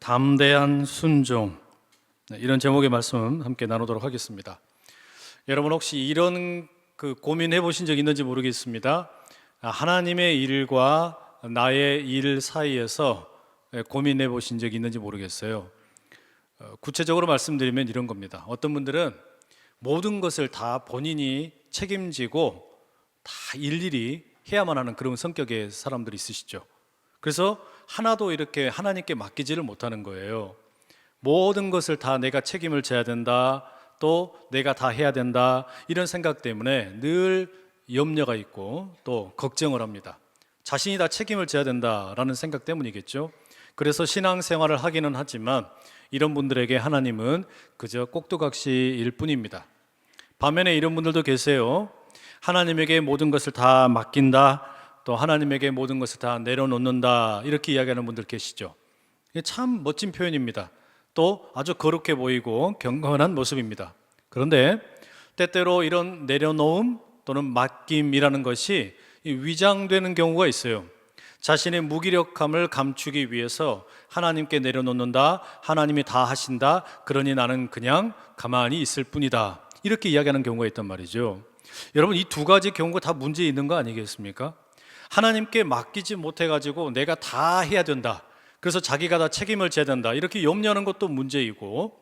담대한 순종, 이런 제목의 말씀 함께 나누도록 하겠습니다. 여러분 혹시 이런 고민해 보신 적 있는지 모르겠습니다. 하나님의 일과 나의 일 사이에서 고민해 보신 적 있는지 모르겠어요. 구체적으로 말씀드리면 이런 겁니다. 어떤 분들은 모든 것을 다 본인이 책임지고 다 일일이 해야만 하는 그런 성격의 사람들이 있으시죠. 그래서 하나도 이렇게 하나님께 맡기지를 못하는 거예요. 모든 것을 다 내가 책임을 져야 된다, 또 내가 다 해야 된다, 이런 생각 때문에 늘 염려가 있고 또 걱정을 합니다. 자신이 다 책임을 져야 된다라는 생각 때문이겠죠. 그래서 신앙생활을 하기는 하지만 이런 분들에게 하나님은 그저 꼭두각시일 뿐입니다. 반면에 이런 분들도 계세요. 하나님에게 모든 것을 다 맡긴다, 또 하나님에게 모든 것을 다 내려놓는다, 이렇게 이야기하는 분들 계시죠. 이게 참 멋진 표현입니다. 또 아주 거룩해 보이고 경건한 모습입니다. 그런데 때때로 이런 내려놓음 또는 맡김이라는 것이 위장되는 경우가 있어요. 자신의 무기력함을 감추기 위해서 하나님께 내려놓는다, 하나님이 다 하신다, 그러니 나는 그냥 가만히 있을 뿐이다, 이렇게 이야기하는 경우가 있단 말이죠. 여러분, 이 두 가지 경우가 다 문제 있는 거 아니겠습니까? 하나님께 맡기지 못해가지고 내가 다 해야 된다, 그래서 자기가 다 책임을 져야 된다, 이렇게 염려하는 것도 문제이고,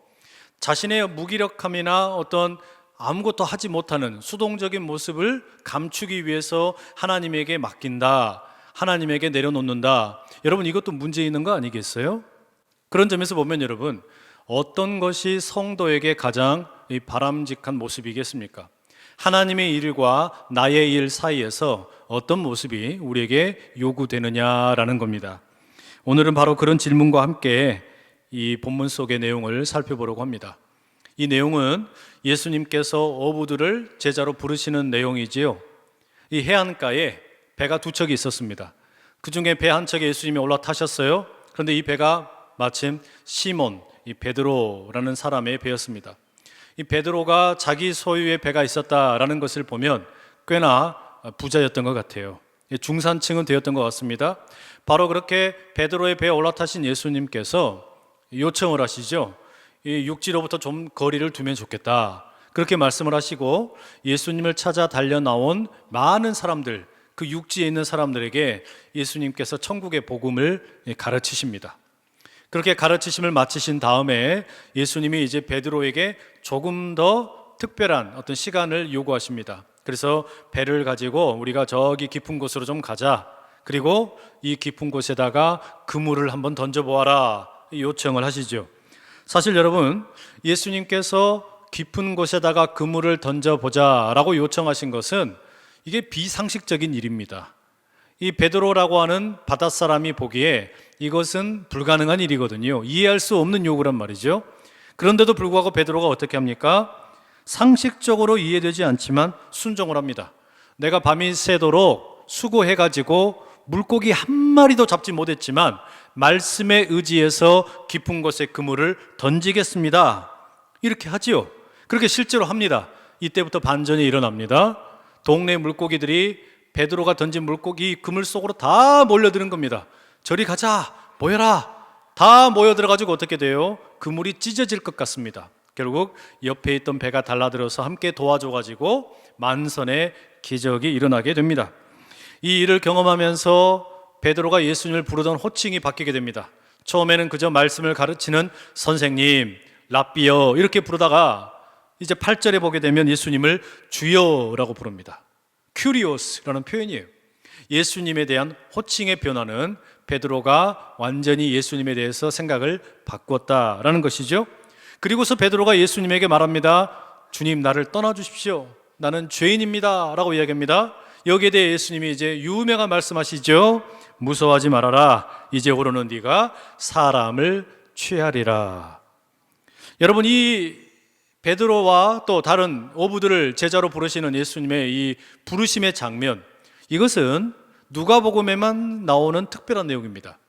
자신의 무기력함이나 어떤 아무것도 하지 못하는 수동적인 모습을 감추기 위해서 하나님에게 맡긴다, 하나님에게 내려놓는다, 여러분 이것도 문제 있는 거 아니겠어요? 그런 점에서 보면 여러분, 어떤 것이 성도에게 가장 바람직한 모습이겠습니까? 하나님의 일과 나의 일 사이에서 어떤 모습이 우리에게 요구되느냐라는 겁니다. 오늘은 바로 그런 질문과 함께 이 본문 속의 내용을 살펴보려고 합니다. 이 내용은 예수님께서 어부들을 제자로 부르시는 내용이지요. 이 해안가에 배가 두 척이 있었습니다. 그 중에 배 한 척에 예수님이 올라타셨어요. 그런데 이 배가 마침 시몬, 이 베드로라는 사람의 배였습니다. 이 베드로가 자기 소유의 배가 있었다라는 것을 보면 꽤나 부자였던 것 같아요. 중산층은 되었던 것 같습니다. 바로 그렇게 베드로의 배에 올라타신 예수님께서 요청을 하시죠. 이 육지로부터 좀 거리를 두면 좋겠다, 그렇게 말씀을 하시고 예수님을 찾아 달려 나온 많은 사람들, 그 육지에 있는 사람들에게 예수님께서 천국의 복음을 가르치십니다. 그렇게 가르치심을 마치신 다음에 예수님이 이제 베드로에게 조금 더 특별한 어떤 시간을 요구하십니다. 그래서 배를 가지고 우리가 저기 깊은 곳으로 좀 가자, 그리고 이 깊은 곳에다가 그물을 한번 던져보아라, 요청을 하시죠. 사실 여러분, 예수님께서 깊은 곳에다가 그물을 던져보자 라고 요청하신 것은 이게 비상식적인 일입니다. 이 베드로라고 하는 바닷사람이 보기에 이것은 불가능한 일이거든요. 이해할 수 없는 요구란 말이죠. 그런데도 불구하고 베드로가 어떻게 합니까? 상식적으로 이해되지 않지만 순종을 합니다. 내가 밤이 새도록 수고해가지고 물고기 한 마리도 잡지 못했지만 말씀에 의지해서 깊은 곳에 그물을 던지겠습니다, 이렇게 하지요. 그렇게 실제로 합니다. 이때부터 반전이 일어납니다. 동네 물고기들이 베드로가 던진 물고기 그물 속으로 다 몰려드는 겁니다. 저리 가자, 모여라, 다 모여들어가지고 어떻게 돼요? 그물이 찢어질 것 같습니다. 결국 옆에 있던 배가 달라들어서 함께 도와줘가지고 만선의 기적이 일어나게 됩니다. 이 일을 경험하면서 베드로가 예수님을 부르던 호칭이 바뀌게 됩니다. 처음에는 그저 말씀을 가르치는 선생님, 랍비여, 이렇게 부르다가 이제 8절에 보게 되면 예수님을 주여라고 부릅니다. 큐리오스라는 표현이에요. 예수님에 대한 호칭의 변화는 베드로가 완전히 예수님에 대해서 생각을 바꿨다라는 것이죠. 그리고서 베드로가 예수님에게 말합니다. 주님, 나를 떠나주십시오, 나는 죄인입니다 라고 이야기합니다. 여기에 대해 예수님이 이제 유명한 말씀하시죠. 무서워하지 말아라, 이제부로는 네가 사람을 취하리라. 여러분, 이 베드로와 또 다른 어부들을 제자로 부르시는 예수님의 이 부르심의 장면, 이것은 누가복음에만 나오는 특별한 내용입니다.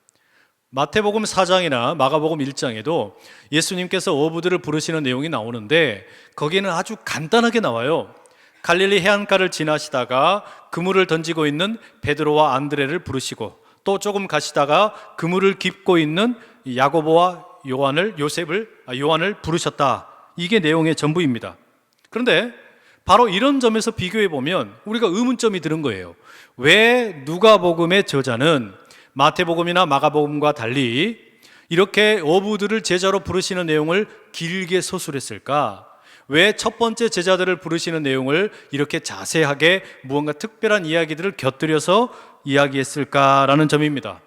마태복음 4장이나 마가복음 1장에도 예수님께서 어부들을 부르시는 내용이 나오는데 거기에는 아주 간단하게 나와요. 갈릴리 해안가를 지나시다가 그물을 던지고 있는 베드로와 안드레를 부르시고, 또 조금 가시다가 그물을 깁고 있는 야고보와 요한을 부르셨다. 이게 내용의 전부입니다. 그런데 바로 이런 점에서 비교해 보면 우리가 의문점이 드는 거예요. 왜 누가복음의 저자는 마태복음이나 마가복음과 달리 이렇게 어부들을 제자로 부르시는 내용을 길게 서술했을까? 왜 첫 번째 제자들을 부르시는 내용을 이렇게 자세하게 무언가 특별한 이야기들을 곁들여서 이야기했을까라는 점입니다.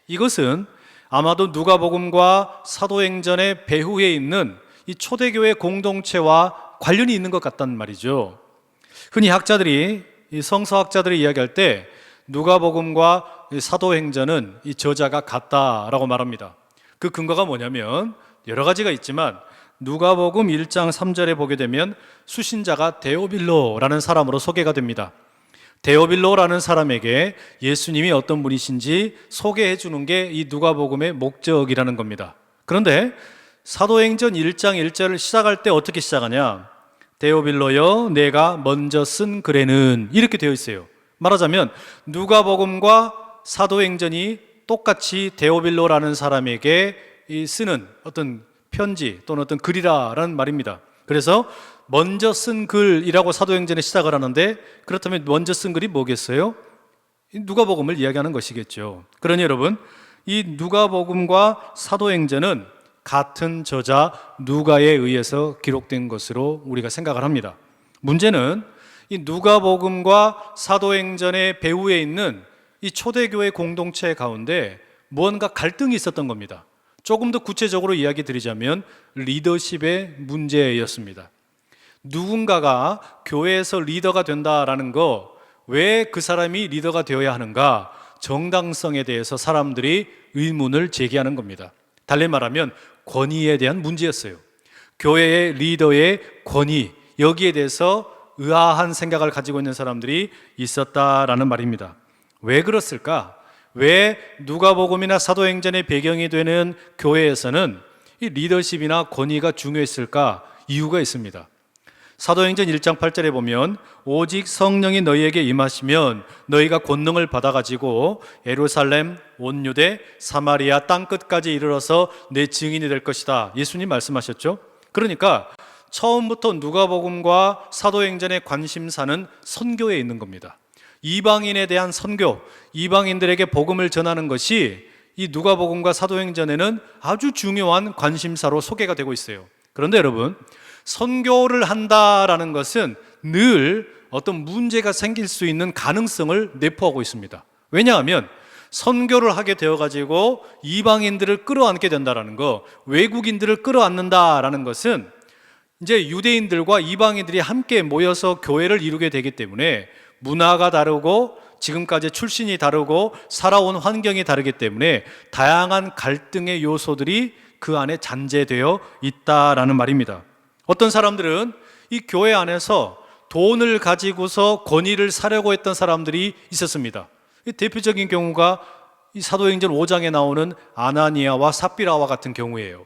이것은 아마도 누가복음과 사도행전의 배후에 있는 이 초대교회 공동체와 관련이 있는 것 같단 말이죠. 흔히 성서학자들이 이야기할 때 누가복음과 사도행전은 이 저자가 같다라고 말합니다. 그 근거가 뭐냐면 여러 가지가 있지만 누가복음 1장 3절에 보게 되면 수신자가 데오빌로라는 사람으로 소개가 됩니다. 데오빌로라는 사람에게 예수님이 어떤 분이신지 소개해 주는 게 이 누가복음의 목적이라는 겁니다. 그런데 사도행전 1장 1절을 시작할 때 어떻게 시작하냐? 데오빌로여 내가 먼저 쓴 글에는 이렇게 되어 있어요. 말하자면 누가복음과 사도행전이 똑같이 데오빌로라는 사람에게 쓰는 어떤 편지 또는 어떤 글이라는 말입니다. 그래서 먼저 쓴 글이라고 사도행전에 시작을 하는데 그렇다면 먼저 쓴 글이 뭐겠어요? 누가복음을 이야기하는 것이겠죠. 그러니 여러분, 이 누가복음과 사도행전은 같은 저자 누가에 의해서 기록된 것으로 우리가 생각을 합니다. 문제는 이 누가복음과 사도행전의 배후에 있는 이 초대교회 공동체 가운데 무언가 갈등이 있었던 겁니다. 조금 더 구체적으로 이야기 드리자면 리더십의 문제였습니다. 누군가가 교회에서 리더가 된다라는 거, 왜 그 사람이 리더가 되어야 하는가? 정당성에 대해서 사람들이 의문을 제기하는 겁니다. 달리 말하면 권위에 대한 문제였어요. 교회의 리더의 권위, 여기에 대해서 의아한 생각을 가지고 있는 사람들이 있었다라는 말입니다. 왜 그렇을까? 왜 누가복음이나 사도행전의 배경이 되는 교회에서는 이 리더십이나 권위가 중요했을까? 이유가 있습니다. 사도행전 1장 8절에 보면 오직 성령이 너희에게 임하시면 너희가 권능을 받아가지고 예루살렘, 온 유대, 사마리아 땅끝까지 이르러서 내 증인이 될 것이다. 예수님 말씀하셨죠? 그러니까 처음부터 누가복음과 사도행전의 관심사는 선교에 있는 겁니다. 이방인에 대한 선교, 이방인들에게 복음을 전하는 것이 이 누가복음과 사도행전에는 아주 중요한 관심사로 소개가 되고 있어요. 그런데 여러분, 선교를 한다라는 것은 늘 어떤 문제가 생길 수 있는 가능성을 내포하고 있습니다. 왜냐하면 선교를 하게 되어가지고 이방인들을 끌어안게 된다라는 거, 외국인들을 끌어안는다라는 것은 이제 유대인들과 이방인들이 함께 모여서 교회를 이루게 되기 때문에 문화가 다르고 지금까지 출신이 다르고 살아온 환경이 다르기 때문에 다양한 갈등의 요소들이 그 안에 잔재되어 있다라는 말입니다. 어떤 사람들은 이 교회 안에서 돈을 가지고서 권위를 사려고 했던 사람들이 있었습니다. 대표적인 경우가 이 사도행전 5장에 나오는 아나니아와 삽비라와 같은 경우예요.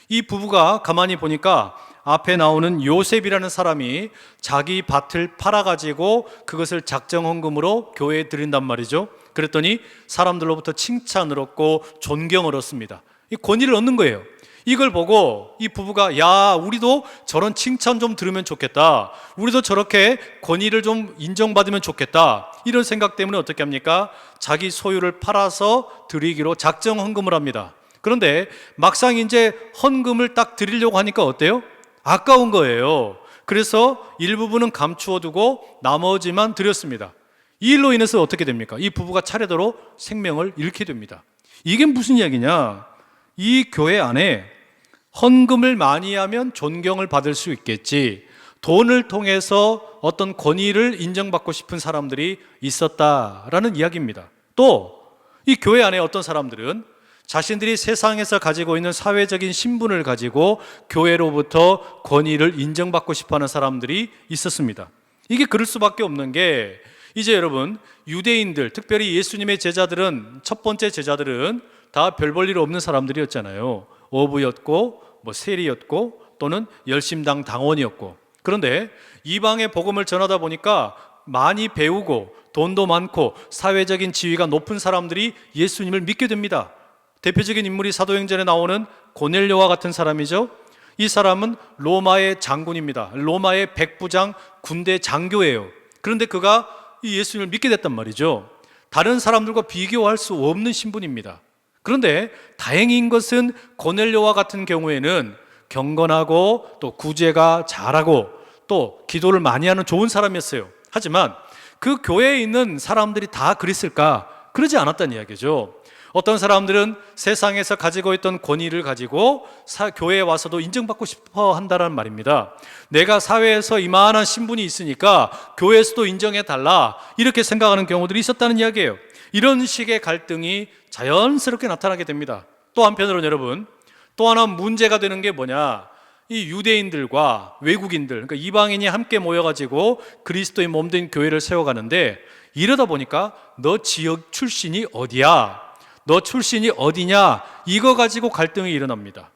이 부부가 가만히 보니까 앞에 나오는 요셉이라는 사람이 자기 밭을 팔아가지고 그것을 작정헌금으로 교회에 드린단 말이죠. 그랬더니 사람들로부터 칭찬을 얻고 존경을 얻습니다. 이 권위를 얻는 거예요. 이걸 보고 이 부부가 야, 우리도 저런 칭찬 좀 들으면 좋겠다. 우리도 저렇게 권위를 좀 인정받으면 좋겠다. 이런 생각 때문에 어떻게 합니까? 자기 소유를 팔아서 드리기로 작정헌금을 합니다. 그런데 막상 이제 헌금을 딱 드리려고 하니까 어때요? 아까운 거예요. 그래서 일부분은 감추어 두고 나머지만 드렸습니다. 이 일로 인해서 어떻게 됩니까? 이 부부가 차례대로 생명을 잃게 됩니다. 이게 무슨 이야기냐? 이 교회 안에 헌금을 많이 하면 존경을 받을 수 있겠지, 돈을 통해서 어떤 권위를 인정받고 싶은 사람들이 있었다라는 이야기입니다. 또 이 교회 안에 어떤 사람들은 자신들이 세상에서 가지고 있는 사회적인 신분을 가지고 교회로부터 권위를 인정받고 싶어하는 사람들이 있었습니다. 이게 그럴 수밖에 없는 게, 이제 여러분, 유대인들, 특별히 예수님의 제자들은, 첫 번째 제자들은 다 별 볼 일 없는 사람들이었잖아요. 어부였고 세리였고 또는 열심당 당원이었고. 그런데 이방의 복음을 전하다 보니까 많이 배우고 돈도 많고 사회적인 지위가 높은 사람들이 예수님을 믿게 됩니다. 대표적인 인물이 사도행전에 나오는 고넬료와 같은 사람이죠. 이 사람은 로마의 장군입니다. 로마의 백부장 군대 장교예요. 그런데 그가 이 예수님을 믿게 됐단 말이죠. 다른 사람들과 비교할 수 없는 신분입니다. 그런데 다행인 것은 고넬료와 같은 경우에는 경건하고 또 구제가 잘하고 또 기도를 많이 하는 좋은 사람이었어요. 하지만 그 교회에 있는 사람들이 다 그랬을까? 그러지 않았다는 이야기죠. 어떤 사람들은 세상에서 가지고 있던 권위를 가지고 교회에 와서도 인정받고 싶어 한다는 말입니다. 내가 사회에서 이만한 신분이 있으니까 교회에서도 인정해달라, 이렇게 생각하는 경우들이 있었다는 이야기예요. 이런 식의 갈등이 자연스럽게 나타나게 됩니다. 또 한편으로는 여러분, 또 하나 문제가 되는 게 뭐냐, 이 유대인들과 외국인들, 그러니까 이방인이 함께 모여가지고 그리스도의 몸된 교회를 세워가는데, 이러다 보니까 너 지역 출신이 어디야? 너 출신이 어디냐? 이거 가지고 갈등이 일어납니다.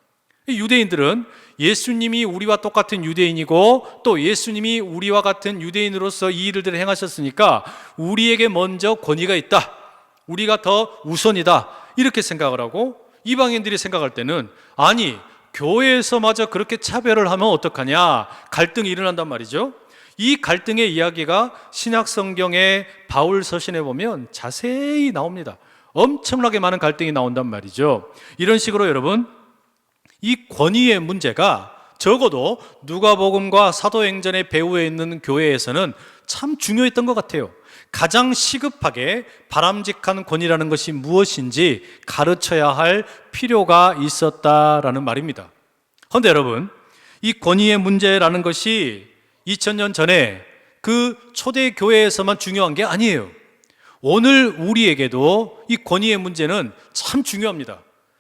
유대인들은 예수님이 우리와 똑같은 유대인이고 또 예수님이 우리와 같은 유대인으로서 이 일들을 행하셨으니까 우리에게 먼저 권위가 있다, 우리가 더 우선이다, 이렇게 생각을 하고, 이방인들이 생각할 때는 아니, 교회에서마저 그렇게 차별을 하면 어떡하냐, 갈등이 일어난단 말이죠. 이 갈등의 이야기가 신약 성경의 바울 서신에 보면 자세히 나옵니다. 엄청나게 많은 갈등이 나온단 말이죠. 이런 식으로 여러분, 이 권위의 문제가 적어도 누가복음과 사도행전의 배후에 있는 교회에서는 참 중요했던 것 같아요. 가장 시급하게 바람직한 권위라는 것이 무엇인지 가르쳐야 할 필요가 있었다라는 말입니다. 그런데 여러분, 이 권위의 문제라는 것이 2000년 전에 그 초대 교회에서만 중요한 게 아니에요. 오늘 우리에게도 이 권위의 문제는 참 중요합니다.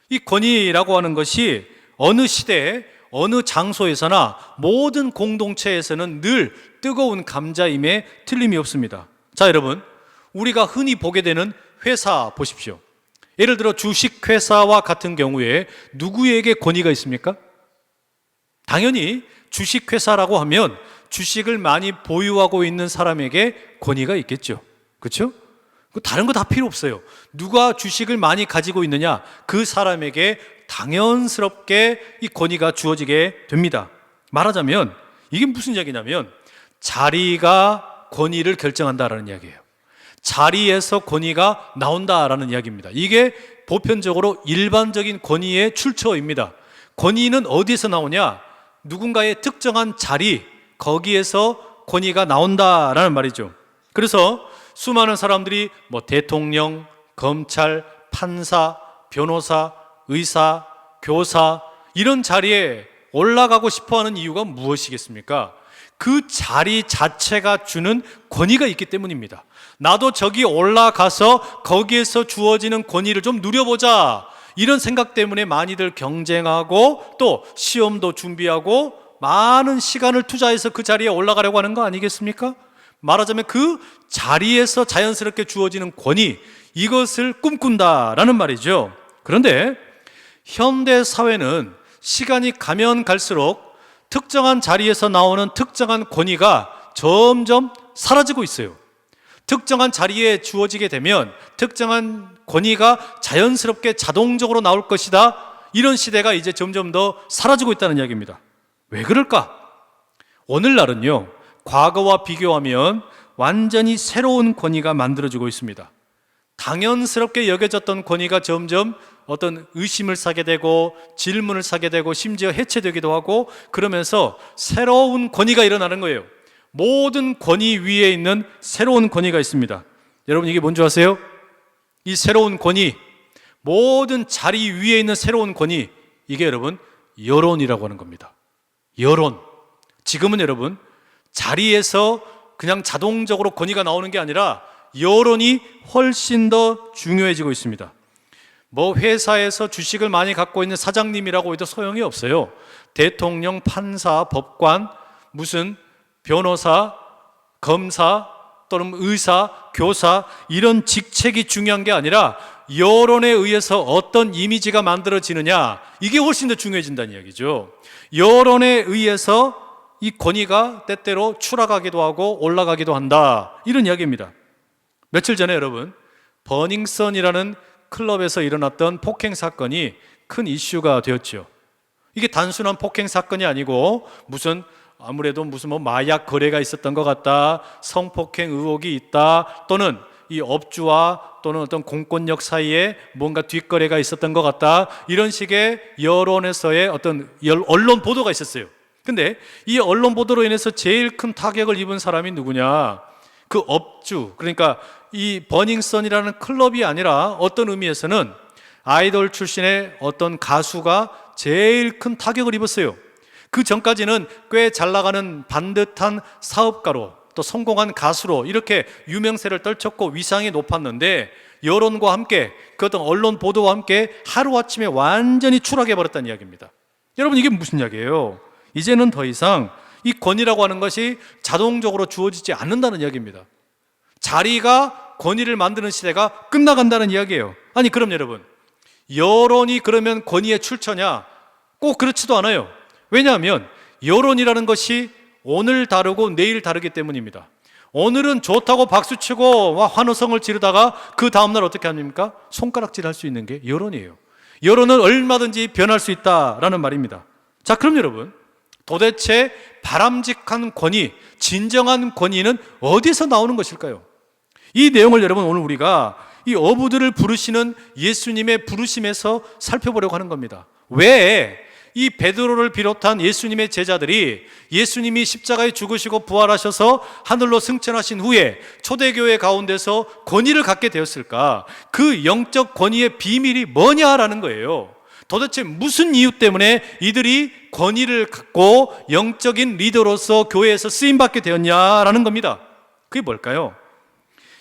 이 권위라고 하는 것이 어느 시대에 어느 장소에서나 모든 공동체에서는 늘 뜨거운 감자임에 틀림이 없습니다. 자, 여러분, 우리가 흔히 보게 되는 회사 보십시오. 예를 들어 주식회사와 같은 경우에 누구에게 권위가 있습니까? 당연히 주식회사라고 하면 주식을 많이 보유하고 있는 사람에게 권위가 있겠죠. 그렇죠? 다른 거 다 필요 없어요. 누가 주식을 많이 가지고 있느냐, 그 사람에게 당연스럽게 이 권위가 주어지게 됩니다. 말하자면 이게 무슨 이야기냐면 자리가 권위를 결정한다라는 이야기예요. 자리에서 권위가 나온다라는 이야기입니다. 이게 보편적으로 일반적인 권위의 출처입니다. 권위는 어디에서 나오냐? 누군가의 특정한 자리, 거기에서 권위가 나온다라는 말이죠. 그래서 수많은 사람들이 대통령, 검찰, 판사, 변호사, 의사, 교사, 이런 자리에 올라가고 싶어하는 이유가 무엇이겠습니까? 그 자리 자체가 주는 권위가 있기 때문입니다. 나도 저기 올라가서 거기에서 주어지는 권위를 좀 누려보자, 이런 생각 때문에 많이들 경쟁하고 또 시험도 준비하고 많은 시간을 투자해서 그 자리에 올라가려고 하는 거 아니겠습니까? 말하자면 그 자리에서 자연스럽게 주어지는 권위, 이것을 꿈꾼다라는 말이죠. 그런데 현대 사회는 시간이 가면 갈수록 특정한 자리에서 나오는 특정한 권위가 점점 사라지고 있어요. 특정한 자리에 주어지게 되면 특정한 권위가 자연스럽게 자동적으로 나올 것이다, 이런 시대가 이제 점점 더 사라지고 있다는 이야기입니다. 왜 그럴까? 오늘날은요, 과거와 비교하면 완전히 새로운 권위가 만들어지고 있습니다. 당연스럽게 여겨졌던 권위가 점점 어떤 의심을 사게 되고 질문을 사게 되고 심지어 해체되기도 하고, 그러면서 새로운 권위가 일어나는 거예요. 모든 권위 위에 있는 새로운 권위가 있습니다. 여러분, 이게 뭔지 아세요? 이 새로운 권위, 모든 자리 위에 있는 새로운 권위, 이게 여러분 여론이라고 하는 겁니다. 여론. 지금은 여러분 자리에서 그냥 자동적으로 권위가 나오는 게 아니라 여론이 훨씬 더 중요해지고 있습니다. 회사에서 주식을 많이 갖고 있는 사장님이라고 해도 소용이 없어요. 대통령, 판사, 법관, 무슨 변호사, 검사 또는 의사, 교사, 이런 직책이 중요한 게 아니라 여론에 의해서 어떤 이미지가 만들어지느냐, 이게 훨씬 더 중요해진다는 이야기죠. 여론에 의해서 이 권위가 때때로 추락하기도 하고 올라가기도 한다, 이런 이야기입니다. 며칠 전에 여러분 버닝썬이라는 클럽에서 일어났던 폭행 사건이 큰 이슈가 되었죠. 이게 단순한 폭행 사건이 아니고 아무래도 무슨 마약 거래가 있었던 것 같다, 성폭행 의혹이 있다, 또는 이 업주와 또는 어떤 공권력 사이에 뭔가 뒷거래가 있었던 것 같다, 이런 식의 여론에서의 어떤 언론 보도가 있었어요. 근데 이 언론 보도로 인해서 제일 큰 타격을 입은 사람이 누구냐? 그 업주, 그러니까 이 버닝썬이라는 클럽이 아니라 어떤 의미에서는 아이돌 출신의 어떤 가수가 제일 큰 타격을 입었어요. 그 전까지는 꽤 잘 나가는 반듯한 사업가로 또 성공한 가수로 이렇게 유명세를 떨쳤고 위상이 높았는데, 여론과 함께 그 어떤 언론 보도와 함께 하루아침에 완전히 추락해버렸다는 이야기입니다. 여러분, 이게 무슨 이야기예요? 이제는 더 이상 이 권위라고 하는 것이 자동적으로 주어지지 않는다는 이야기입니다. 자리가 권위를 만드는 시대가 끝나간다는 이야기예요. 아니, 그럼 여러분, 여론이 그러면 권위의 출처냐? 꼭 그렇지도 않아요. 왜냐하면 여론이라는 것이 오늘 다르고 내일 다르기 때문입니다. 오늘은 좋다고 박수치고 환호성을 지르다가 그 다음날 어떻게 합니까? 손가락질 할 수 있는 게 여론이에요. 여론은 얼마든지 변할 수 있다라는 말입니다. 자, 그럼 여러분, 도대체 바람직한 권위, 진정한 권위는 어디서 나오는 것일까요? 이 내용을 여러분, 오늘 우리가 이 어부들을 부르시는 예수님의 부르심에서 살펴보려고 하는 겁니다. 왜 이 베드로를 비롯한 예수님의 제자들이 예수님이 십자가에 죽으시고 부활하셔서 하늘로 승천하신 후에 초대교회 가운데서 권위를 갖게 되었을까? 그 영적 권위의 비밀이 뭐냐라는 거예요. 도대체 무슨 이유 때문에 이들이 권위를 갖고 영적인 리더로서 교회에서 쓰임받게 되었냐라는 겁니다. 그게 뭘까요?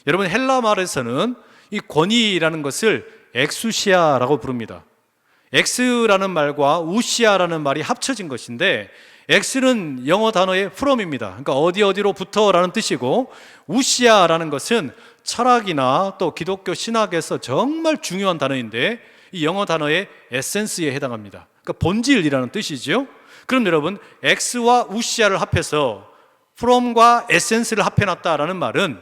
여러분, 헬라 말에서는 이 권위라는 것을 엑수시아라고 부릅니다. 엑스라는 말과 우시아라는 말이 합쳐진 것인데, 엑스는 영어 단어의 from입니다. 그러니까 어디로부터라는 뜻이고, 우시아라는 것은 철학이나 또 기독교 신학에서 정말 중요한 단어인데 이 영어 단어의 에센스에 해당합니다. 그러니까 본질이라는 뜻이죠. 그럼 여러분, 엑스와 우시아를 합해서 from과 에센스를 합해놨다라는 말은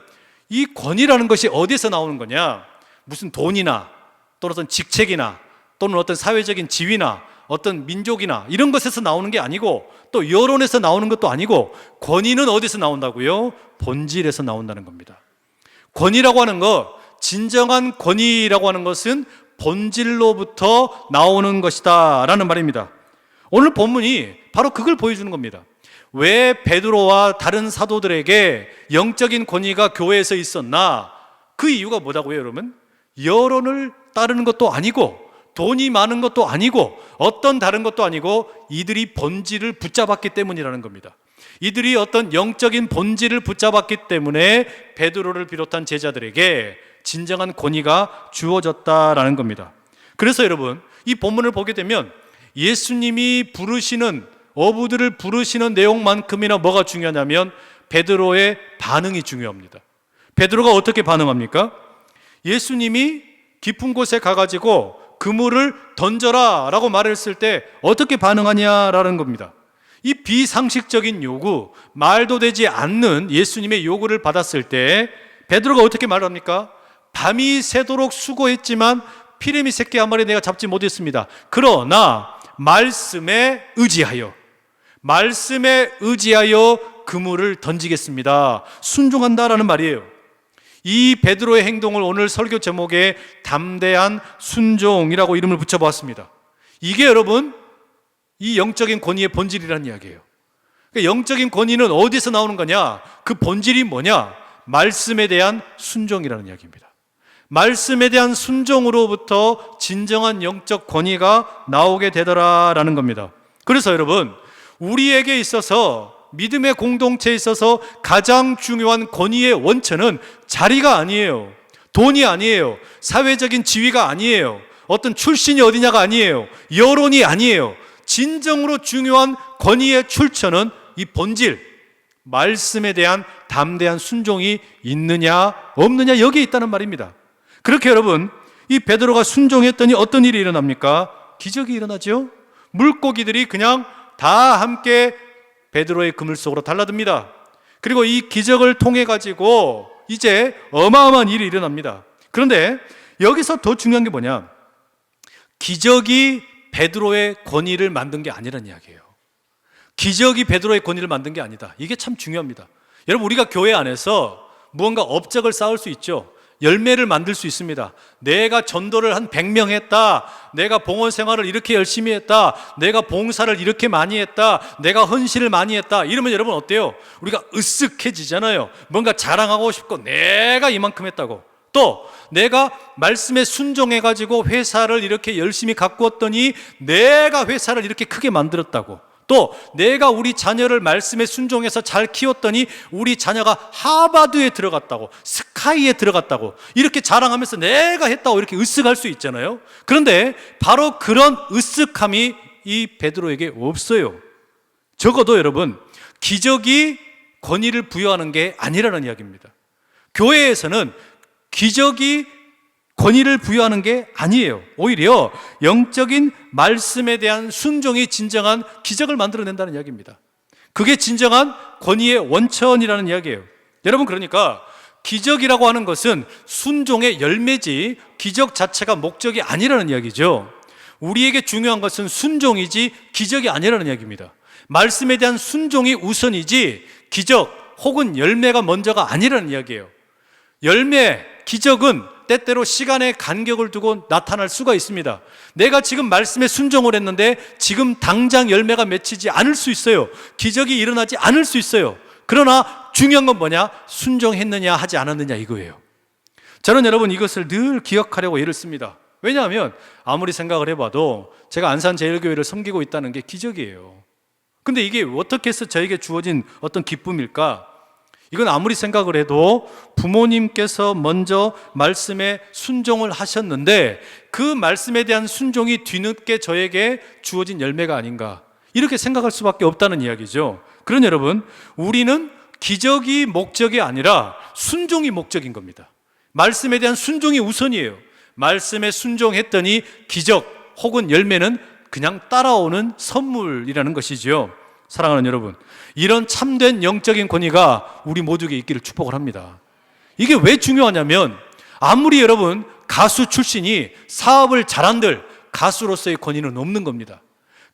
이 권위라는 것이 어디서 나오는 거냐? 무슨 돈이나 또는 어떤 직책이나 또는 어떤 사회적인 지위나 어떤 민족이나 이런 것에서 나오는 게 아니고, 또 여론에서 나오는 것도 아니고, 권위는 어디서 나온다고요? 본질에서 나온다는 겁니다. 권위라고 하는 것, 진정한 권위라고 하는 것은 본질로부터 나오는 것이다 라는 말입니다. 오늘 본문이 바로 그걸 보여주는 겁니다. 왜 베드로와 다른 사도들에게 영적인 권위가 교회에서 있었나? 그 이유가 뭐다고요, 여러분? 여론을 따르는 것도 아니고, 돈이 많은 것도 아니고, 어떤 다른 것도 아니고, 이들이 본질을 붙잡았기 때문이라는 겁니다. 이들이 어떤 영적인 본질을 붙잡았기 때문에 베드로를 비롯한 제자들에게 진정한 권위가 주어졌다라는 겁니다. 그래서 여러분, 이 본문을 보게 되면 예수님이 부르시는, 어부들을 부르시는 내용만큼이나 뭐가 중요하냐면 베드로의 반응이 중요합니다. 베드로가 어떻게 반응합니까? 예수님이 깊은 곳에 가가지고 그물을 던져라 라고 말했을 때 어떻게 반응하냐라는 겁니다. 이 비상식적인 요구, 말도 되지 않는 예수님의 요구를 받았을 때 베드로가 어떻게 말합니까? 밤이 새도록 수고했지만 피레미 새끼 한 마리 내가 잡지 못했습니다. 그러나 말씀에 의지하여 그물을 던지겠습니다. 순종한다라는 말이에요. 이 베드로의 행동을 오늘 설교 제목에 담대한 순종이라고 이름을 붙여보았습니다. 이게 여러분, 이 영적인 권위의 본질이라는 이야기예요. 그러니까 영적인 권위는 어디서 나오는 거냐? 그 본질이 뭐냐? 말씀에 대한 순종이라는 이야기입니다. 말씀에 대한 순종으로부터 진정한 영적 권위가 나오게 되더라라는 겁니다. 그래서 여러분, 우리에게 있어서, 믿음의 공동체에 있어서 가장 중요한 권위의 원천은 자리가 아니에요. 돈이 아니에요. 사회적인 지위가 아니에요. 어떤 출신이 어디냐가 아니에요. 여론이 아니에요. 진정으로 중요한 권위의 출처는 이 본질, 말씀에 대한 담대한 순종이 있느냐 없느냐, 여기에 있다는 말입니다. 그렇게 여러분, 이 베드로가 순종했더니 어떤 일이 일어납니까? 기적이 일어나죠. 물고기들이 그냥 다 함께 베드로의 그물 속으로 달라듭니다. 그리고 이 기적을 통해 가지고 이제 어마어마한 일이 일어납니다. 그런데 여기서 더 중요한 게 뭐냐? 기적이 베드로의 권위를 만든 게 아니란 이야기예요. 기적이 베드로의 권위를 만든 게 아니다. 이게 참 중요합니다. 여러분, 우리가 교회 안에서 무언가 업적을 쌓을 수 있죠. 열매를 만들 수 있습니다. 내가 전도를 한 100명 했다, 내가 봉헌 생활을 이렇게 열심히 했다, 내가 봉사를 이렇게 많이 했다, 내가 헌신을 많이 했다, 이러면 여러분 어때요? 우리가 으쓱해지잖아요. 뭔가 자랑하고 싶고 내가 이만큼 했다고. 또 내가 말씀에 순종해가지고 회사를 이렇게 열심히 가꾸었더니 내가 회사를 이렇게 크게 만들었다고. 또 내가 우리 자녀를 말씀에 순종해서 잘 키웠더니 우리 자녀가 하버드에 들어갔다고, 스카이에 들어갔다고, 이렇게 자랑하면서 내가 했다고 이렇게 으쓱할 수 있잖아요. 그런데 바로 그런 으쓱함이 이 베드로에게 없어요. 적어도 여러분, 기적이 권위를 부여하는 게 아니라는 이야기입니다. 교회에서는 기적이 권위를 부여하는 게 아니에요. 오히려 영적인 말씀에 대한 순종이 진정한 기적을 만들어낸다는 이야기입니다. 그게 진정한 권위의 원천이라는 이야기예요. 여러분, 그러니까 기적이라고 하는 것은 순종의 열매지 기적 자체가 목적이 아니라는 이야기죠. 우리에게 중요한 것은 순종이지 기적이 아니라는 이야기입니다. 말씀에 대한 순종이 우선이지 기적 혹은 열매가 먼저가 아니라는 이야기예요. 열매, 기적은 때때로 시간의 간격을 두고 나타날 수가 있습니다. 내가 지금 말씀에 순종을 했는데 지금 당장 열매가 맺히지 않을 수 있어요. 기적이 일어나지 않을 수 있어요. 그러나 중요한 건 뭐냐? 순종했느냐 하지 않았느냐 이거예요. 저는 여러분 이것을 늘 기억하려고 애를 씁니다. 왜냐하면 아무리 생각을 해봐도 제가 안산제일교회를 섬기고 있다는 게 기적이에요. 근데 이게 어떻게 해서 저에게 주어진 어떤 기쁨일까? 이건 아무리 생각을 해도 부모님께서 먼저 말씀에 순종을 하셨는데 그 말씀에 대한 순종이 뒤늦게 저에게 주어진 열매가 아닌가, 이렇게 생각할 수밖에 없다는 이야기죠. 그러니 여러분, 우리는 기적이 목적이 아니라 순종이 목적인 겁니다. 말씀에 대한 순종이 우선이에요. 말씀에 순종했더니 기적 혹은 열매는 그냥 따라오는 선물이라는 것이지요. 사랑하는 여러분, 이런 참된 영적인 권위가 우리 모두에게 있기를 축복을 합니다. 이게 왜 중요하냐면, 아무리 여러분 가수 출신이 사업을 잘한들 가수로서의 권위는 없는 겁니다.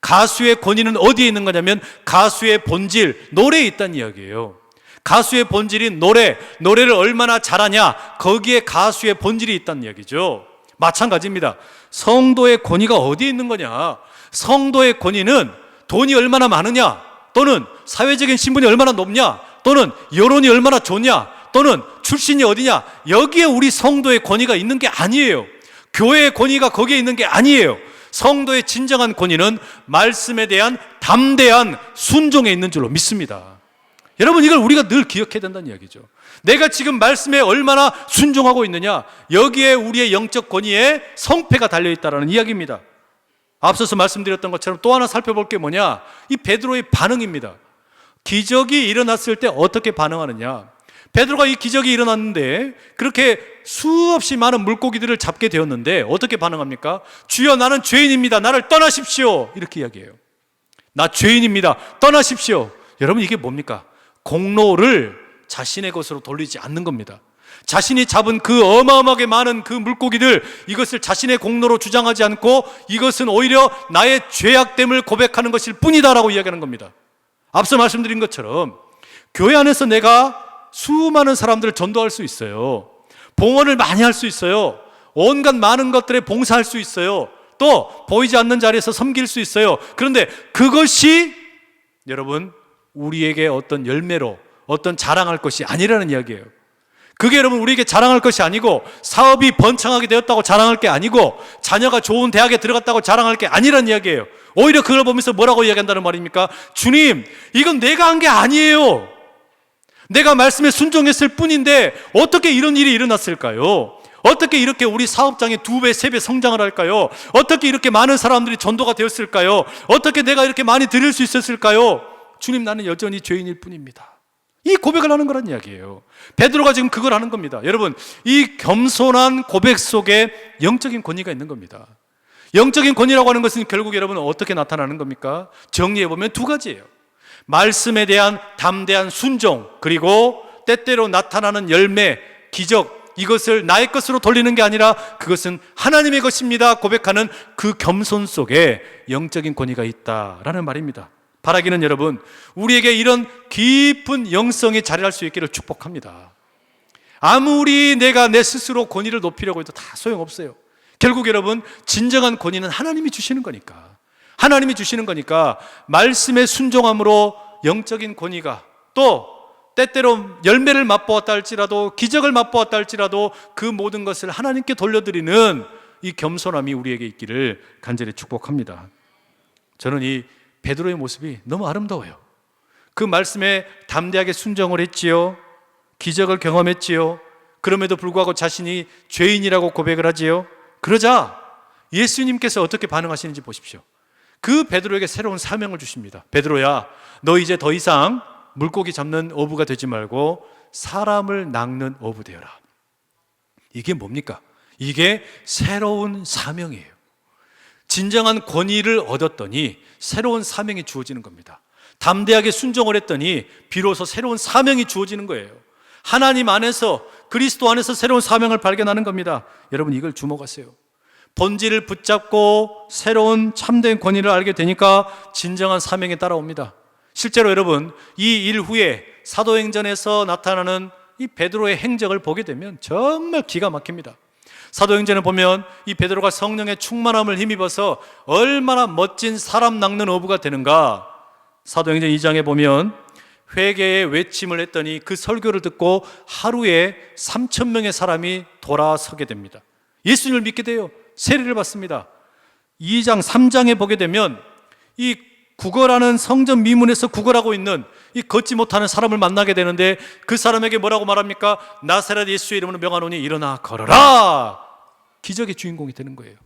가수의 권위는 어디에 있는 거냐면 가수의 본질, 노래에 있다는 이야기예요. 가수의 본질인 노래를 얼마나 잘하냐, 거기에 가수의 본질이 있다는 이야기죠. 마찬가지입니다. 성도의 권위가 어디에 있는 거냐? 성도의 권위는 돈이 얼마나 많으냐, 또는 사회적인 신분이 얼마나 높냐, 또는 여론이 얼마나 좋냐, 또는 출신이 어디냐, 여기에 우리 성도의 권위가 있는 게 아니에요. 교회의 권위가 거기에 있는 게 아니에요. 성도의 진정한 권위는 말씀에 대한 담대한 순종에 있는 줄로 믿습니다. 여러분, 이걸 우리가 늘 기억해야 된다는 이야기죠. 내가 지금 말씀에 얼마나 순종하고 있느냐, 여기에 우리의 영적 권위에 성패가 달려있다는 이야기입니다. 앞서서 말씀드렸던 것처럼 또 하나 살펴볼 게 뭐냐, 이 베드로의 반응입니다. 기적이 일어났을 때 어떻게 반응하느냐. 베드로가 이 기적이 일어났는데 그렇게 수없이 많은 물고기들을 잡게 되었는데 어떻게 반응합니까? 주여, 나는 죄인입니다, 나를 떠나십시오, 이렇게 이야기해요. 나 죄인입니다, 떠나십시오. 여러분, 이게 뭡니까? 공로를 자신의 것으로 돌리지 않는 겁니다. 자신이 잡은 그 어마어마하게 많은 그 물고기들, 이것을 자신의 공로로 주장하지 않고 이것은 오히려 나의 죄악됨을 고백하는 것일 뿐이다라고 이야기하는 겁니다. 앞서 말씀드린 것처럼 교회 안에서 내가 수많은 사람들을 전도할 수 있어요. 봉헌을 많이 할 수 있어요. 온갖 많은 것들에 봉사할 수 있어요. 또 보이지 않는 자리에서 섬길 수 있어요. 그런데 그것이 여러분 우리에게 어떤 열매로 어떤 자랑할 것이 아니라는 이야기예요. 그게 여러분 우리에게 자랑할 것이 아니고, 사업이 번창하게 되었다고 자랑할 게 아니고, 자녀가 좋은 대학에 들어갔다고 자랑할 게 아니라는 이야기예요. 오히려 그걸 보면서 뭐라고 이야기한다는 말입니까? 주님, 이건 내가 한 게 아니에요. 내가 말씀에 순종했을 뿐인데 어떻게 이런 일이 일어났을까요? 어떻게 이렇게 우리 사업장이 2배, 3배 성장을 할까요? 어떻게 이렇게 많은 사람들이 전도가 되었을까요? 어떻게 내가 이렇게 많이 드릴 수 있었을까요? 주님, 나는 여전히 죄인일 뿐입니다. 이 고백을 하는 거란 이야기예요. 베드로가 지금 그걸 하는 겁니다. 여러분, 이 겸손한 고백 속에 영적인 권위가 있는 겁니다. 영적인 권위라고 하는 것은 결국 여러분 어떻게 나타나는 겁니까? 정리해보면 2가지예요. 말씀에 대한 담대한 순종, 그리고 때때로 나타나는 열매, 기적, 이것을 나의 것으로 돌리는 게 아니라 그것은 하나님의 것입니다 고백하는 그 겸손 속에 영적인 권위가 있다라는 말입니다. 바라기는 여러분, 우리에게 이런 깊은 영성이 자리할 수 있기를 축복합니다. 아무리 내가 내 스스로 권위를 높이려고 해도 다 소용없어요. 결국 여러분, 진정한 권위는 하나님이 주시는 거니까, 하나님이 주시는 거니까 말씀에 순종함으로 영적인 권위가, 또 때때로 열매를 맛보았다 할지라도, 기적을 맛보았다 할지라도 그 모든 것을 하나님께 돌려드리는 이 겸손함이 우리에게 있기를 간절히 축복합니다. 저는 이 베드로의 모습이 너무 아름다워요. 그 말씀에 담대하게 순종을 했지요. 기적을 경험했지요. 그럼에도 불구하고 자신이 죄인이라고 고백을 하지요. 그러자 예수님께서 어떻게 반응하시는지 보십시오. 그 베드로에게 새로운 사명을 주십니다. 베드로야, 너 이제 더 이상 물고기 잡는 어부가 되지 말고 사람을 낚는 어부 되어라. 이게 뭡니까? 이게 새로운 사명이에요. 진정한 권위를 얻었더니 새로운 사명이 주어지는 겁니다. 담대하게 순종을 했더니 비로소 새로운 사명이 주어지는 거예요. 하나님 안에서, 그리스도 안에서 새로운 사명을 발견하는 겁니다. 여러분, 이걸 주목하세요. 본질을 붙잡고 새로운 참된 권위를 알게 되니까 진정한 사명이 따라옵니다. 실제로 여러분, 이 일 후에 사도행전에서 나타나는 이 베드로의 행적을 보게 되면 정말 기가 막힙니다. 사도행전에 보면 이 베드로가 성령의 충만함을 힘입어서 얼마나 멋진 사람 낚는 어부가 되는가. 사도행전 2장에 보면 회개의 외침을 했더니 그 설교를 듣고 하루에 3,000명의 사람이 돌아서게 됩니다. 예수님을 믿게 돼요. 세례를 받습니다. 2장, 3장에 보게 되면 이 구걸하는 성전 미문에서 구걸하고 있는 이 걷지 못하는 사람을 만나게 되는데 그 사람에게 뭐라고 말합니까? 나사렛 예수의 이름으로 명하노니 일어나 걸어라. 기적의 주인공이 되는 거예요.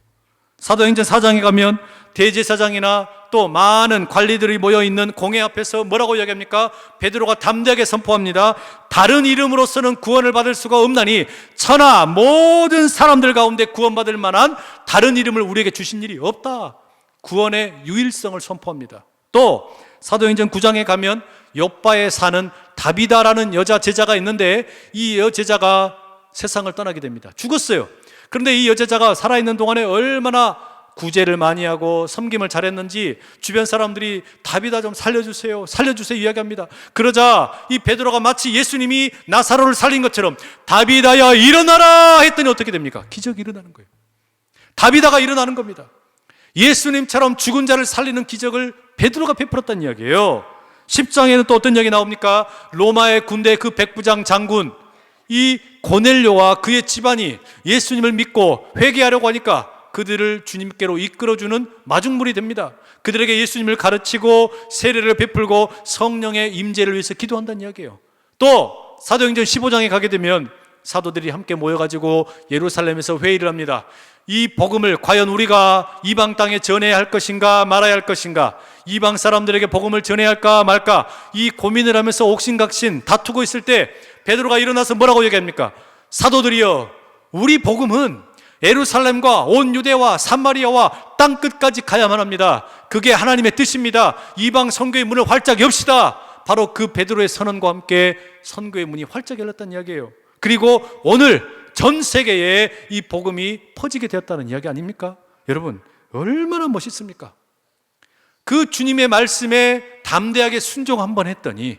사도행전 4장에 가면 대제사장이나 또 많은 관리들이 모여있는 공회 앞에서 뭐라고 이야기합니까? 베드로가 담대하게 선포합니다. 다른 이름으로서는 구원을 받을 수가 없나니 천하 모든 사람들 가운데 구원받을 만한 다른 이름을 우리에게 주신 일이 없다. 구원의 유일성을 선포합니다. 또 사도행전 9장에 가면 욥바에 사는 다비다라는 여자 제자가 있는데 이 여제자가 세상을 떠나게 됩니다. 죽었어요. 그런데 이 여제자가 살아있는 동안에 얼마나 구제를 많이 하고 섬김을 잘했는지 주변 사람들이 다비다 좀 살려주세요, 살려주세요 이야기합니다. 그러자 이 베드로가 마치 예수님이 나사로를 살린 것처럼 다비다야 일어나라 했더니 어떻게 됩니까? 기적이 일어나는 거예요. 다비다가 일어나는 겁니다. 예수님처럼 죽은 자를 살리는 기적을 베드로가 베풀었다는 이야기예요. 10장에는 또 어떤 이야기 나옵니까? 로마의 군대 그 백부장 장군 이 고넬료와 그의 집안이 예수님을 믿고 회개하려고 하니까 그들을 주님께로 이끌어주는 마중물이 됩니다. 그들에게 예수님을 가르치고 세례를 베풀고 성령의 임재를 위해서 기도한다는 이야기예요. 또 사도행전 15장에 가게 되면 사도들이 함께 모여가지고 예루살렘에서 회의를 합니다. 이 복음을 과연 우리가 이방 땅에 전해야 할 것인가 말아야 할 것인가, 이방 사람들에게 복음을 전해야 할까 말까, 이 고민을 하면서 옥신각신 다투고 있을 때 베드로가 일어나서 뭐라고 얘기합니까? 사도들이여, 우리 복음은 예루살렘과 온 유대와 사마리아와 땅끝까지 가야만 합니다. 그게 하나님의 뜻입니다. 이방 선교의 문을 활짝 엽시다. 바로 그 베드로의 선언과 함께 선교의 문이 활짝 열렸다는 이야기예요. 그리고 오늘 전 세계에 이 복음이 퍼지게 되었다는 이야기 아닙니까? 여러분, 얼마나 멋있습니까? 그 주님의 말씀에 담대하게 순종 한번 했더니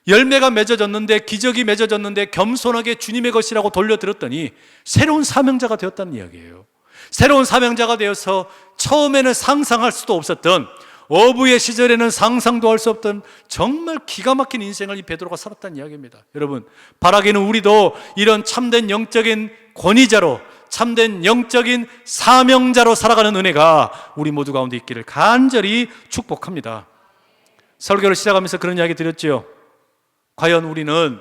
열매가 맺어졌는데, 기적이 맺어졌는데 겸손하게 주님의 것이라고 돌려들었더니 새로운 사명자가 되었다는 이야기예요. 새로운 사명자가 되어서 처음에는 상상할 수도 없었던, 어부의 시절에는 상상도 할 수 없던 정말 기가 막힌 인생을 이 베드로가 살았다는 이야기입니다. 여러분, 바라기는 우리도 이런 참된 영적인 권위자로, 참된 영적인 사명자로 살아가는 은혜가 우리 모두 가운데 있기를 간절히 축복합니다. 설교를 시작하면서 그런 이야기 드렸죠. 과연 우리는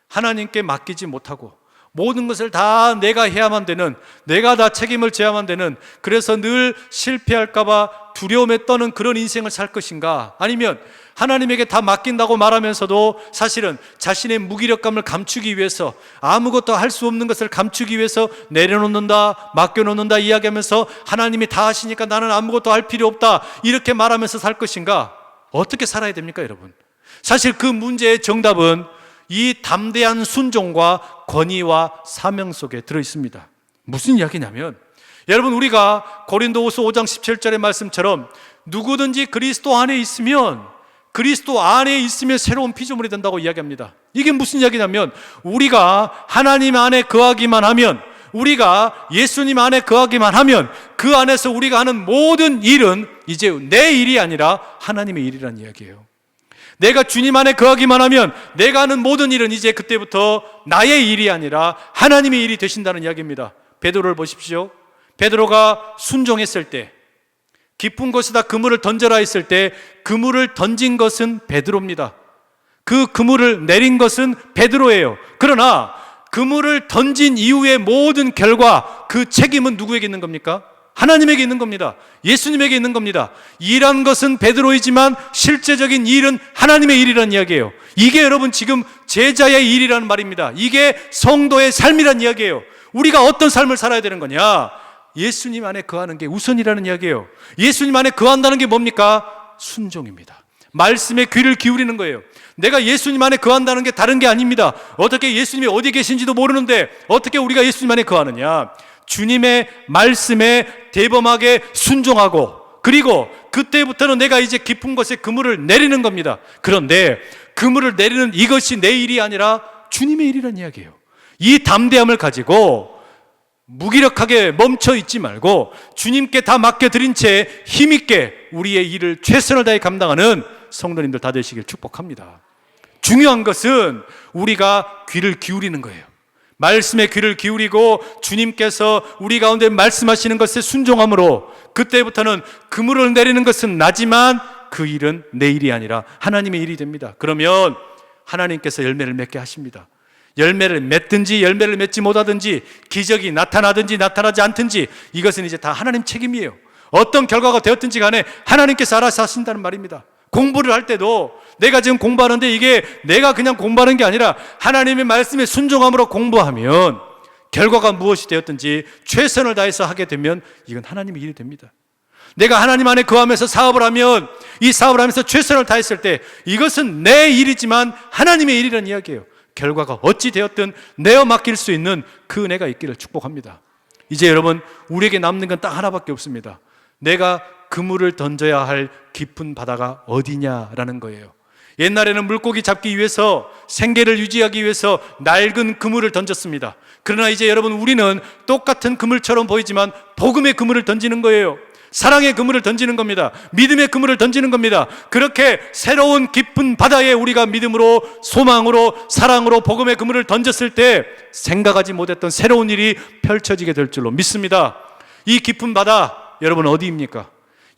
하나님께 맡기지 못하고 모든 것을 다 내가 해야만 되는, 내가 다 책임을 져야만 되는, 그래서 늘 실패할까 봐 두려움에 떠는 그런 인생을 살 것인가? 아니면 하나님에게 다 맡긴다고 말하면서도 사실은 자신의 무기력감을 감추기 위해서, 아무것도 할 수 없는 것을 감추기 위해서 내려놓는다, 맡겨놓는다 이야기하면서 하나님이 다 하시니까 나는 아무것도 할 필요 없다 이렇게 말하면서 살 것인가? 어떻게 살아야 됩니까, 여러분? 사실 그 문제의 정답은 이 담대한 순종과 권위와 사명 속에 들어 있습니다. 무슨 이야기냐면, 여러분, 우리가 고린도후서 5장 17절의 말씀처럼 누구든지 그리스도 안에 있으면 새로운 피조물이 된다고 이야기합니다. 이게 무슨 이야기냐면, 우리가 하나님 안에 거하기만 하면, 우리가 예수님 안에 거하기만 하면 그 안에서 우리가 하는 모든 일은 이제 내 일이 아니라 하나님의 일이라는 이야기예요. 내가 주님 안에 거하기만 하면 내가 하는 모든 일은 이제 그때부터 나의 일이 아니라 하나님의 일이 되신다는 이야기입니다. 베드로를 보십시오. 베드로가 순종했을 때, 깊은 곳에다 그물을 던져라 했을 때 그물을 던진 것은 베드로입니다. 그 그물을 내린 것은 베드로예요. 그러나 그물을 던진 이후의 모든 결과, 그 책임은 누구에게 있는 겁니까? 하나님에게 있는 겁니다. 예수님에게 있는 겁니다. 일한 것은 베드로이지만 실제적인 일은 하나님의 일이라는 이야기예요. 이게 여러분 지금 제자의 일이라는 말입니다. 이게 성도의 삶이라는 이야기예요. 우리가 어떤 삶을 살아야 되는 거냐? 예수님 안에 거하는 게 우선이라는 이야기예요. 예수님 안에 거한다는 게 뭡니까? 순종입니다. 말씀에 귀를 기울이는 거예요. 내가 예수님 안에 거한다는 게 다른 게 아닙니다. 어떻게 예수님이 어디 계신지도 모르는데 어떻게 우리가 예수님 안에 거하느냐? 주님의 말씀에 대범하게 순종하고, 그리고 그때부터는 내가 이제 깊은 곳에 그물을 내리는 겁니다. 그런데 그물을 내리는 이것이 내 일이 아니라 주님의 일이라는 이야기예요. 이 담대함을 가지고 무기력하게 멈춰 있지 말고 주님께 다 맡겨드린 채 힘있게 우리의 일을 최선을 다해 감당하는 성도님들 다 되시길 축복합니다. 중요한 것은 우리가 귀를 기울이는 거예요. 말씀에 귀를 기울이고 주님께서 우리 가운데 말씀하시는 것에 순종함으로 그때부터는 그물을 내리는 것은 나지만 그 일은 내 일이 아니라 하나님의 일이 됩니다. 그러면 하나님께서 열매를 맺게 하십니다. 열매를 맺든지 열매를 맺지 못하든지, 기적이 나타나든지 나타나지 않든지, 이것은 이제 다 하나님 책임이에요. 어떤 결과가 되었든지 간에 하나님께서 알아서 하신다는 말입니다. 공부를 할 때도 내가 지금 공부하는데 이게 내가 그냥 공부하는 게 아니라 하나님의 말씀에 순종함으로 공부하면 결과가 무엇이 되었든지 최선을 다해서 하게 되면 이건 하나님의 일이 됩니다. 내가 하나님 안에 거하면서 사업을 하면, 이 사업을 하면서 최선을 다했을 때 이것은 내 일이지만 하나님의 일이라는 이야기예요. 결과가 어찌 되었든 내어 맡길 수 있는 그 은혜가 있기를 축복합니다. 이제 여러분, 우리에게 남는 건 딱 하나밖에 없습니다. 내가 그물을 던져야 할 깊은 바다가 어디냐라는 거예요. 옛날에는 물고기 잡기 위해서, 생계를 유지하기 위해서 낡은 그물을 던졌습니다. 그러나 이제 여러분, 우리는 똑같은 그물처럼 보이지만 복음의 그물을 던지는 거예요. 사랑의 그물을 던지는 겁니다. 믿음의 그물을 던지는 겁니다. 그렇게 새로운 깊은 바다에 우리가 믿음으로, 소망으로, 사랑으로 복음의 그물을 던졌을 때 생각하지 못했던 새로운 일이 펼쳐지게 될 줄로 믿습니다. 이 깊은 바다, 여러분 어디입니까?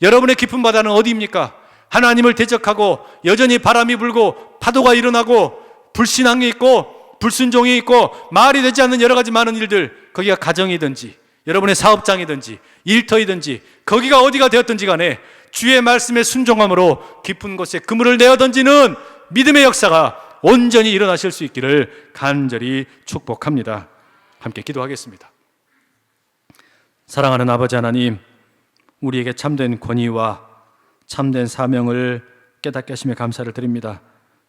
여러분의 깊은 바다는 어디입니까? 하나님을 대적하고 여전히 바람이 불고 파도가 일어나고 불신앙이 있고 불순종이 있고 말이 되지 않는 여러 가지 많은 일들, 거기가 가정이든지 여러분의 사업장이든지 일터이든지 거기가 어디가 되었든지 간에 주의 말씀에 순종함으로 깊은 곳에 그물을 내어 던지는 믿음의 역사가 온전히 일어나실 수 있기를 간절히 축복합니다. 함께 기도하겠습니다. 사랑하는 아버지 하나님, 우리에게 참된 권위와 참된 사명을 깨닫게 하심에 감사를 드립니다.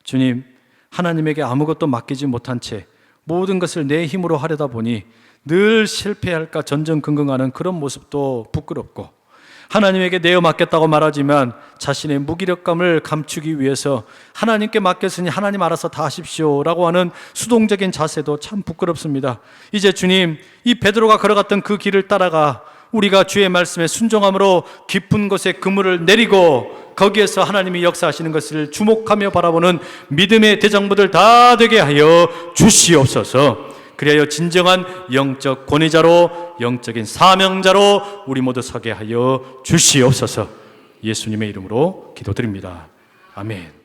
주님, 하나님에게 아무것도 맡기지 못한 채 모든 것을 내 힘으로 하려다 보니 늘 실패할까 전전긍긍하는 그런 모습도 부끄럽고, 하나님에게 내어 맡겼다고 말하지만 자신의 무기력감을 감추기 위해서 하나님께 맡겼으니 하나님 알아서 다 하십시오 라고 하는 수동적인 자세도 참 부끄럽습니다. 이제 주님, 이 베드로가 걸어갔던 그 길을 따라가 우리가 주의 말씀에 순종함으로 깊은 곳에 그물을 내리고 거기에서 하나님이 역사하시는 것을 주목하며 바라보는 믿음의 대장부들 다 되게 하여 주시옵소서. 그리하여 진정한 영적 권위자로, 영적인 사명자로 우리 모두 서게 하여 주시옵소서. 예수님의 이름으로 기도드립니다. 아멘.